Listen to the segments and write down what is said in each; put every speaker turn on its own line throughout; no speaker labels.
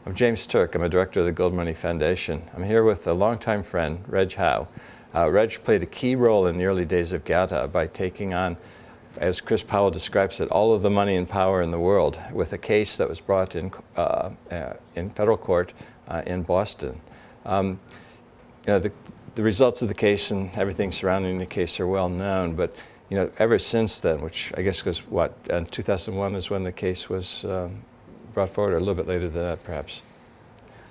I'm James Turk. I'm a director of the Gold Money Foundation. I'm here with a longtime friend, Reg Howe. Reg played a key role in the early days of GATA by taking on, as Chris Powell describes it, all of the money and power in the world with a case that was brought in federal court in Boston. The results of the case and everything surrounding the case are well known, but ever since then, which I guess was what, 2001 is when the case was brought forward, or a little bit later than that, perhaps.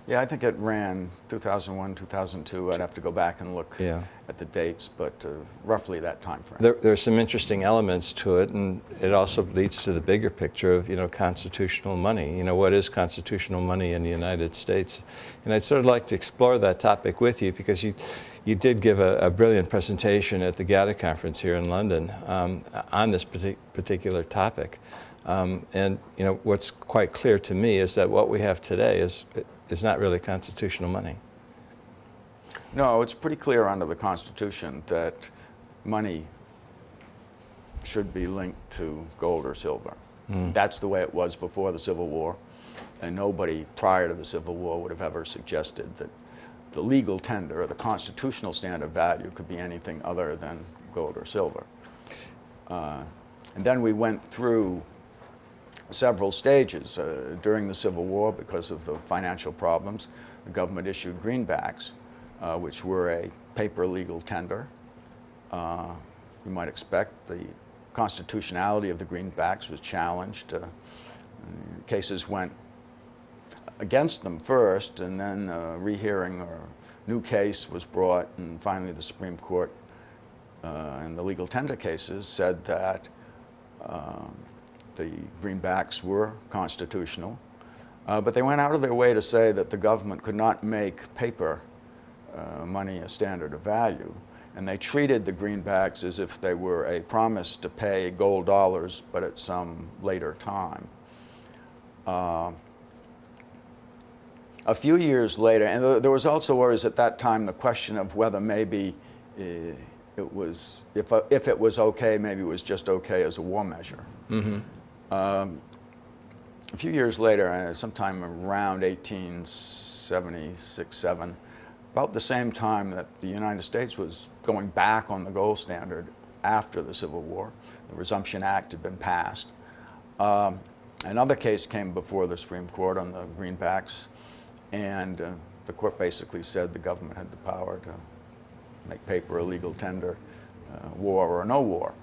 Yeah, I think it ran 2001, 2002. I'd have to go back and look at the dates, but roughly that time frame.
There are some interesting elements to it, and it also leads to the bigger picture of constitutional money. What is constitutional money in the United States? And I'd sort of like to explore that topic with you, because you did give a brilliant presentation at the GATA conference here in London on this particular topic. And what's quite clear to me is that what we have today is not really constitutional money.
No, it's pretty clear under the Constitution that money should be linked to gold or silver. That's the way it was before the Civil War, and nobody prior to the Civil War would have ever suggested that the legal tender or the constitutional standard value could be anything other than gold or silver. And then we went through several stages. During the Civil War, because of the financial problems, the government issued greenbacks, which were a paper legal tender. You might expect the constitutionality of the greenbacks was challenged. Cases went against them first, and then a rehearing or new case was brought, and finally the Supreme Court in the legal tender cases said that the greenbacks were constitutional, but they went out of their way to say that the government could not make paper money a standard of value, and they treated the greenbacks as if they were a promise to pay gold dollars, but at some later time. A few years later, and there was also always at that time the question of whether maybe it was, if it was okay, maybe it was just okay as a war measure. A few years later, sometime around 1876-7, about the same time that the United States was going back on the gold standard after the Civil War, the Resumption Act had been passed. Another case came before the Supreme Court on the greenbacks, and the court basically said the government had the power to make paper a legal tender, war or no war.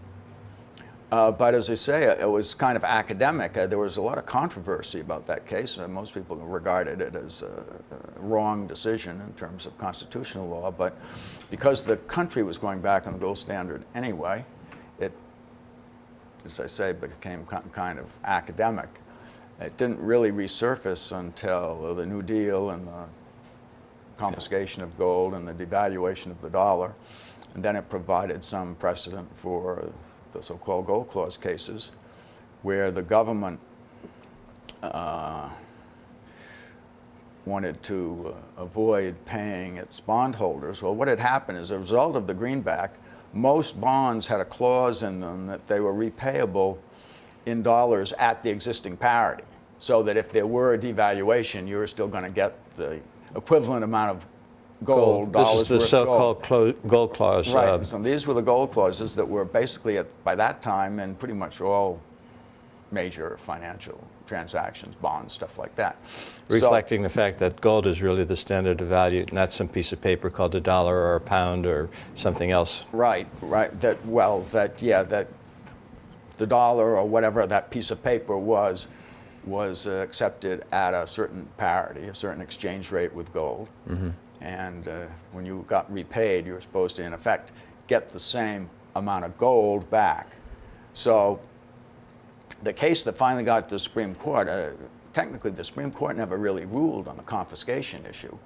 But as I say, it was kind of academic. There was a lot of controversy about that case. Most people regarded it as a wrong decision in terms of constitutional law. But because the country was going back on the gold standard anyway, it, as I say, became kind of academic. It didn't really resurface until the New Deal and the confiscation of gold and the devaluation of the dollar. And then it provided some precedent for the so-called gold clause cases, where the government wanted to avoid paying its bondholders. Well, what had happened as a result of the greenback, most bonds had a clause in them that they were repayable in dollars at the existing parity, so that if there were a devaluation, you were still going to get the equivalent amount of gold.
This is the so-called gold clause.
Right. So these were the gold clauses that were basically, by that time, in pretty much all major financial transactions, bonds, stuff like that.
Reflecting the fact that gold is really the standard of value, not some piece of paper called a dollar or a pound or something else.
Right. That the dollar or whatever that piece of paper was accepted at a certain parity, a certain exchange rate with gold. And when you got repaid, you were supposed to, in effect, get the same amount of gold back. So the case that finally got to the Supreme Court, technically the Supreme Court never really ruled on the confiscation issue.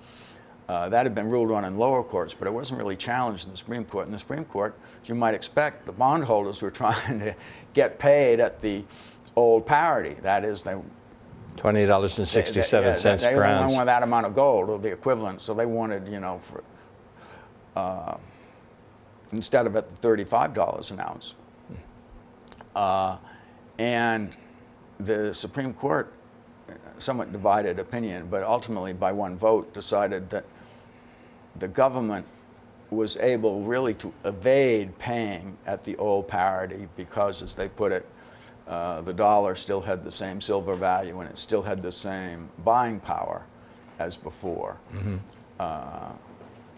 That had been ruled on in lower courts, but it wasn't really challenged in the Supreme Court. In the Supreme Court, as you might expect, the bondholders were trying to get paid at the old parity. That is, they
$20.67 per ounce.
They wanted that amount of gold, or the equivalent, so they wanted, instead of at the $35 an ounce. And the Supreme Court somewhat divided opinion, but ultimately by one vote decided that the government was able really to evade paying at the old parity because, as they put it, the dollar still had the same silver value and it still had the same buying power as before.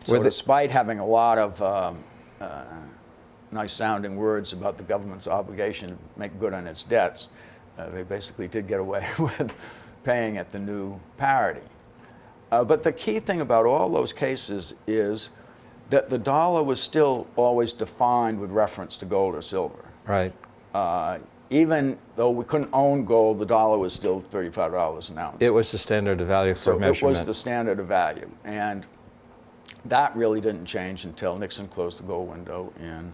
So despite having a lot of nice sounding words about the government's obligation to make good on its debts, they basically did get away with paying at the new parity. But the key thing about all those cases is that the dollar was still always defined with reference to gold or silver.
Right.
Even though we couldn't own gold, the dollar was still $35 an ounce.
It was the standard of value for
So
measurement.
it was the standard of value. And that really didn't change until Nixon closed the gold window in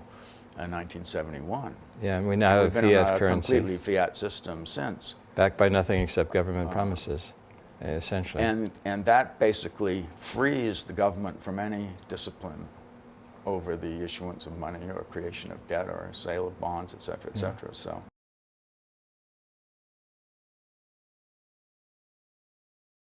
1971.
Yeah, and we now have
We've been in
fiat
a
currency,
completely fiat system since.
backed by nothing except government promises, essentially.
And that basically frees the government from any discipline over the issuance of money or creation of debt or sale of bonds, et cetera, et cetera. So.